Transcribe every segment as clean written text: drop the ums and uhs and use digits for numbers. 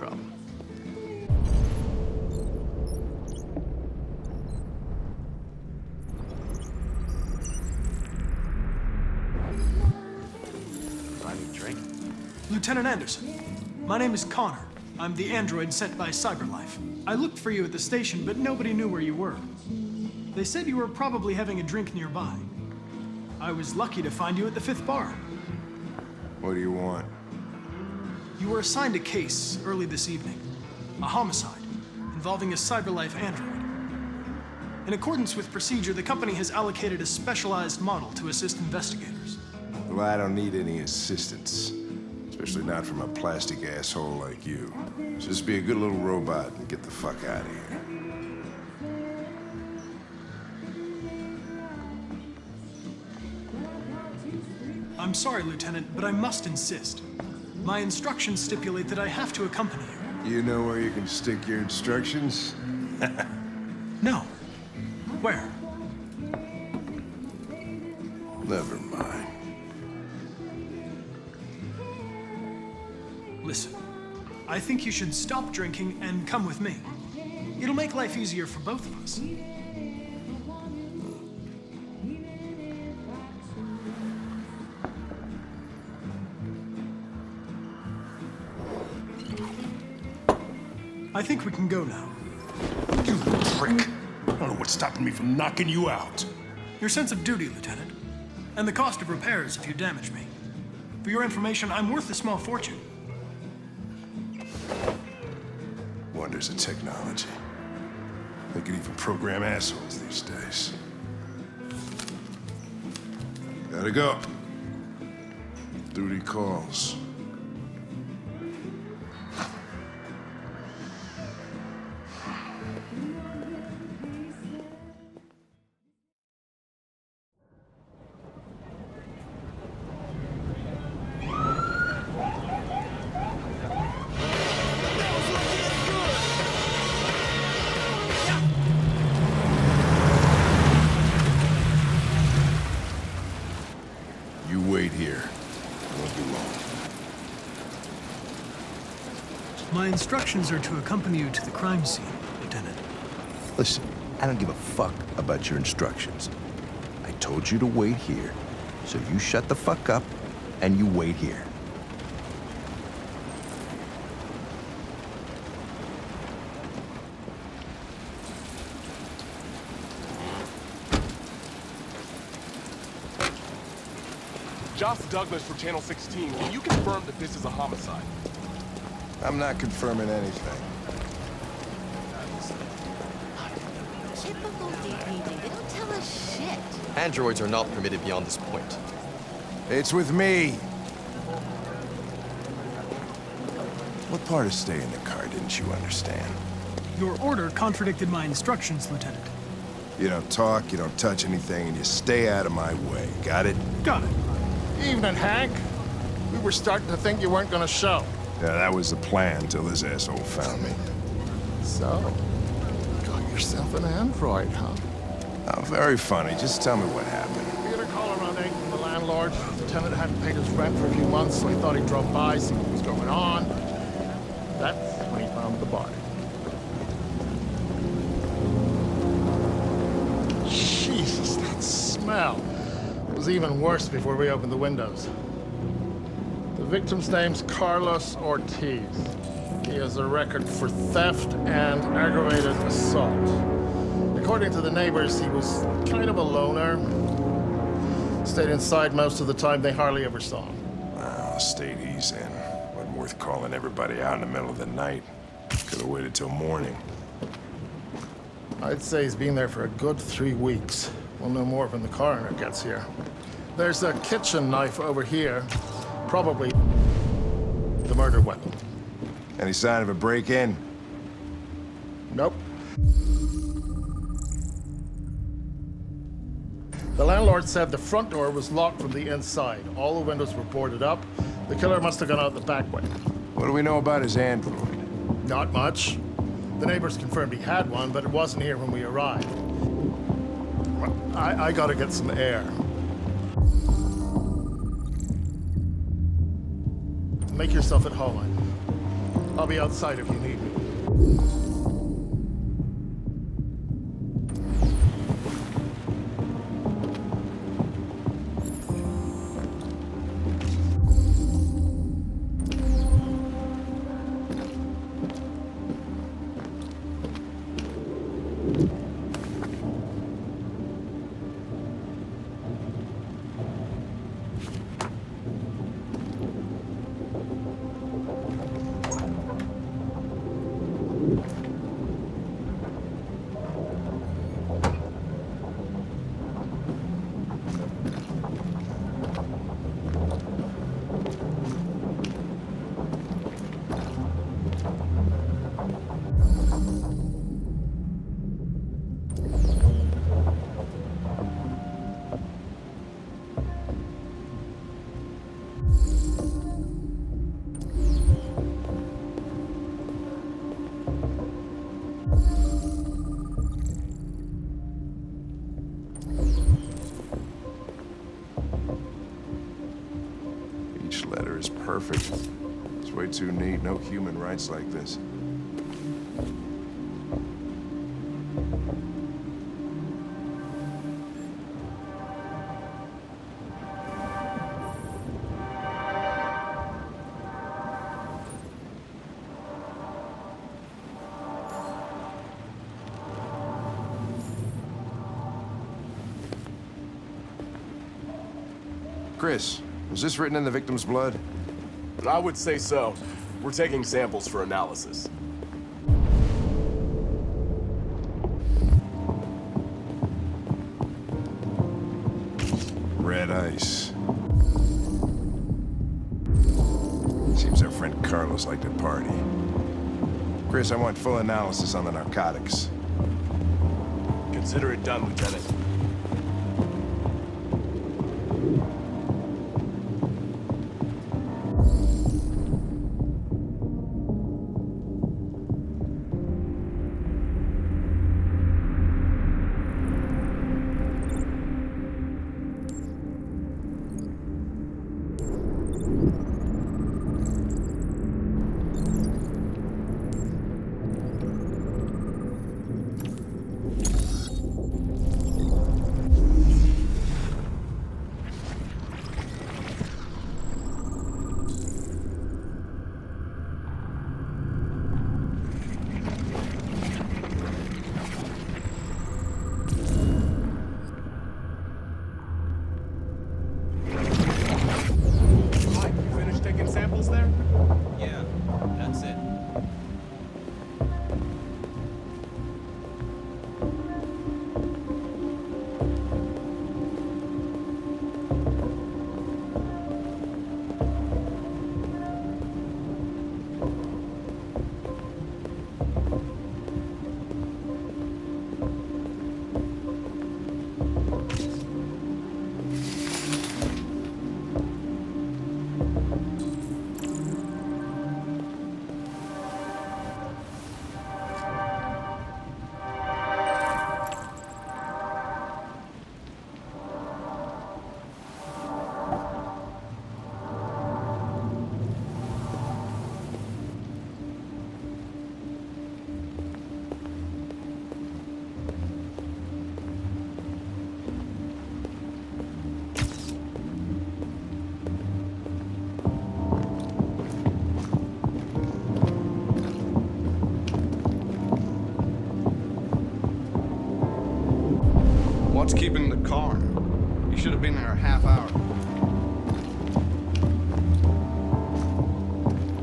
problem. Buy me a drink? Lieutenant Anderson, my name is Connor. I'm the android sent by CyberLife. I looked for you at the station, but nobody knew where you were. They said you were probably having a drink nearby. I was lucky to find you at the 5th bar. What do you want? You were assigned a case early this evening. A homicide involving a CyberLife android. In accordance with procedure, the company has allocated a specialized model to assist investigators. Well, I don't need any assistance. Especially not from a plastic asshole like you. Just be a good little robot and get the fuck out of here. I'm sorry, Lieutenant, but I must insist. My instructions stipulate that I have to accompany you. You know where you can stick your instructions? No. Where? Never mind. Listen, I think you should stop drinking and come with me. It'll make life easier for both of us. I think we can go now. You prick. I don't know what's stopping me from knocking you out. Your sense of duty, Lieutenant. And the cost of repairs if you damage me. For your information, I'm worth a small fortune. Wonders of technology. They can even program assholes these days. Gotta go. Duty calls. You wait here. It won't be long. My instructions are to accompany you to the crime scene, Lieutenant. Listen, I don't give a fuck about your instructions. I told you to wait here, so you shut the fuck up and you wait here. Josh Douglas for Channel 16. Can you confirm that this is a homicide? I'm not confirming anything. Typical DPD. They don't tell us shit. Androids are not permitted beyond this point. It's with me. What part of staying in the car didn't you understand? Your order contradicted my instructions, Lieutenant. You don't talk, you don't touch anything, and you stay out of my way. Got it? Got it. Evening, Hank. We were starting to think you weren't gonna show. Yeah, that was the plan till this asshole found me. So, got yourself an android, huh? Oh, very funny. Just tell me what happened. We got a call around 8 from the landlord. The tenant hadn't paid his rent for a few months, so he thought he'd drop by, see what was going on. That's when he found the body. Jesus, that smell. It was even worse before we opened the windows. The victim's name's Carlos Ortiz. He has a record for theft and aggravated assault. According to the neighbors, he was kind of a loner. Stayed inside most of the time. They hardly ever saw him. Well, state he's in. Wasn't worth calling everybody out in the middle of the night. Could have waited till morning. I'd say he's been there for a good 3 weeks. We'll know more when the coroner gets here. There's a kitchen knife over here. Probably the murder weapon. Any sign of a break-in? Nope. The landlord said the front door was locked from the inside. All the windows were boarded up. The killer must have gone out the back way. What do we know about his android? Not much. The neighbors confirmed he had one, but it wasn't here when we arrived. I gotta get some air. Make yourself at home. I'll be outside if you need me. Each letter is perfect. It's way too neat. No human writes like this. Chris, was this written in the victim's blood? I would say so. We're taking samples for analysis. Red ice. Seems our friend Carlos liked to party. Chris, I want full analysis on the narcotics. Consider it done, Lieutenant. Mike, you finished taking samples there? Yeah, that's it. What's keeping the car? You should have been there a half hour.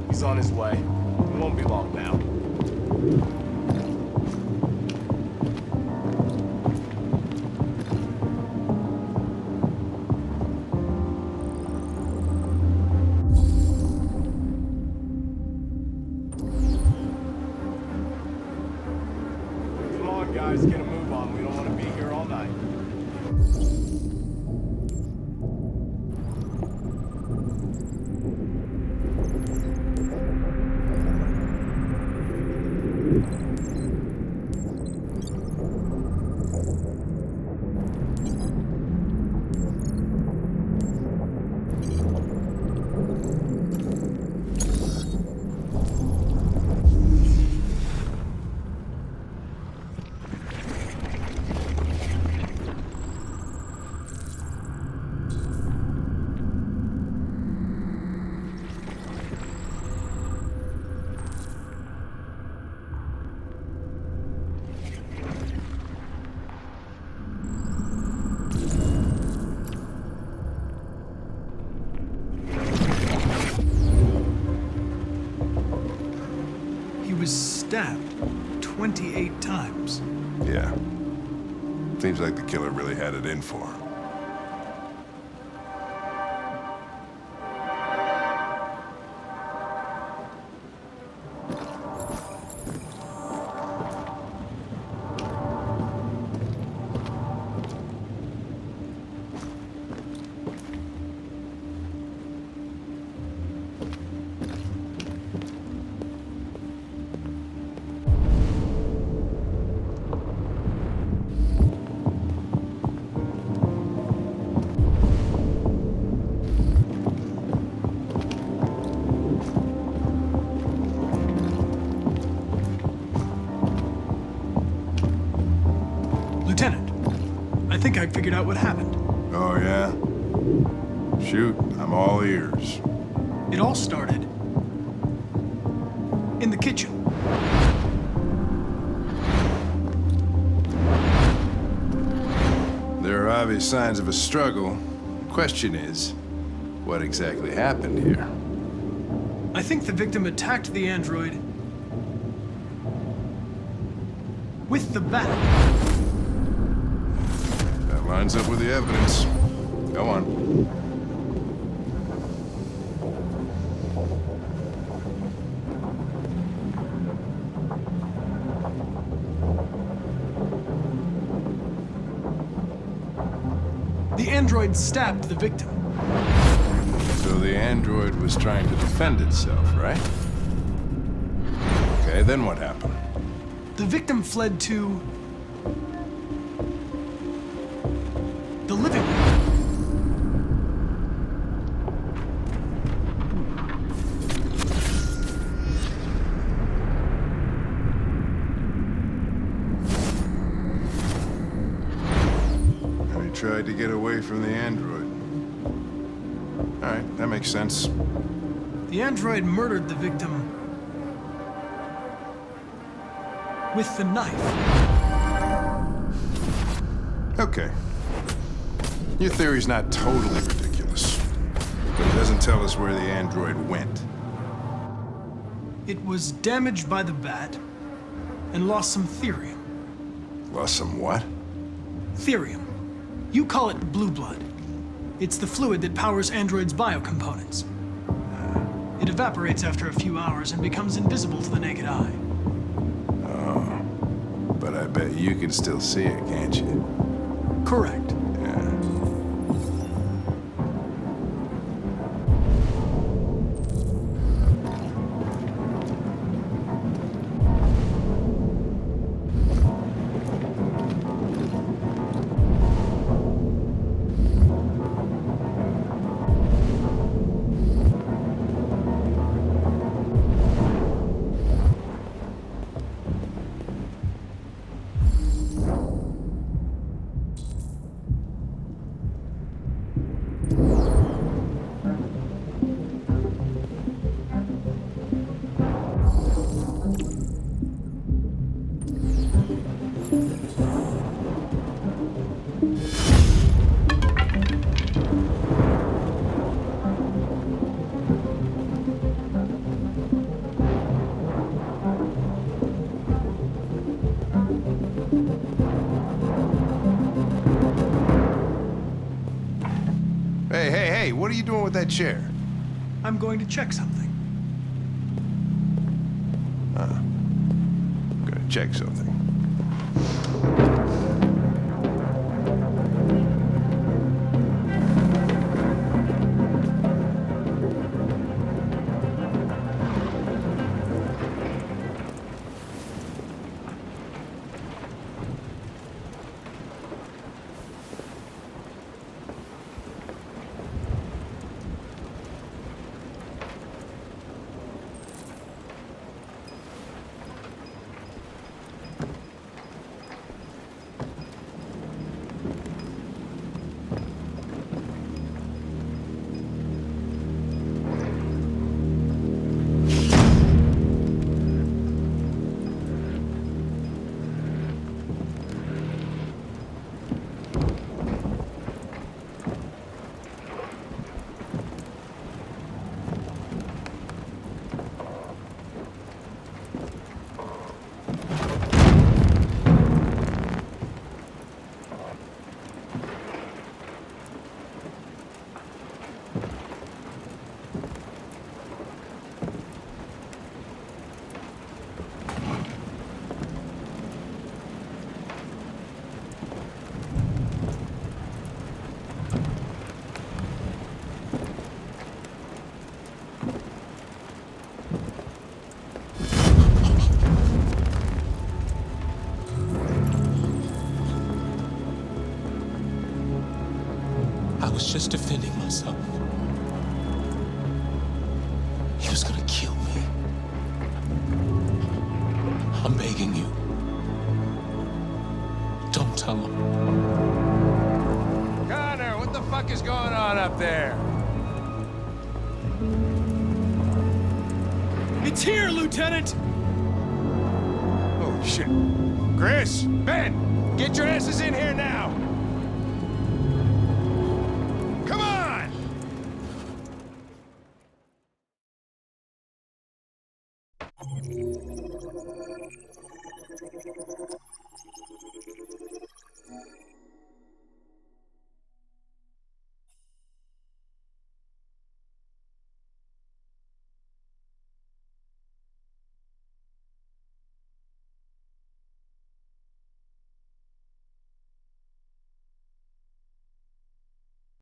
He's on his way. It won't be long now. Come on, guys, get a move on. We don't want to be here all night. stabbed 28 times. Yeah. Seems like the killer really had it in for him. Lieutenant, I think I figured out what happened. Oh, yeah? Shoot, I'm all ears. It all started in the kitchen. There are obvious signs of a struggle. Question is, what exactly happened here? I think the victim attacked the android with the bat. That lines up with the evidence. Go on. The android stabbed the victim. So the android was trying to defend itself, right? Okay, then what happened? The victim fled to the living room. And he tried to get away from the android. All right, that makes sense. The android murdered the victim with the knife. Okay. Your theory's not totally ridiculous, but it doesn't tell us where the android went. It was damaged by the bat and lost some therium. Lost some what? Therium. You call it blue blood. It's the fluid that powers androids' biocomponents. It evaporates after a few hours and becomes invisible to the naked eye. But I bet you can still see it, can't you? Correct. Yeah. Hey, what are you doing with that chair? I'm going to check something. I'm gonna check something. was just defending myself. He was gonna kill me. I'm begging you. Don't tell him. Connor, what the fuck is going on up there? It's here, Lieutenant! Holy shit. Chris, Ben, get your asses in here now.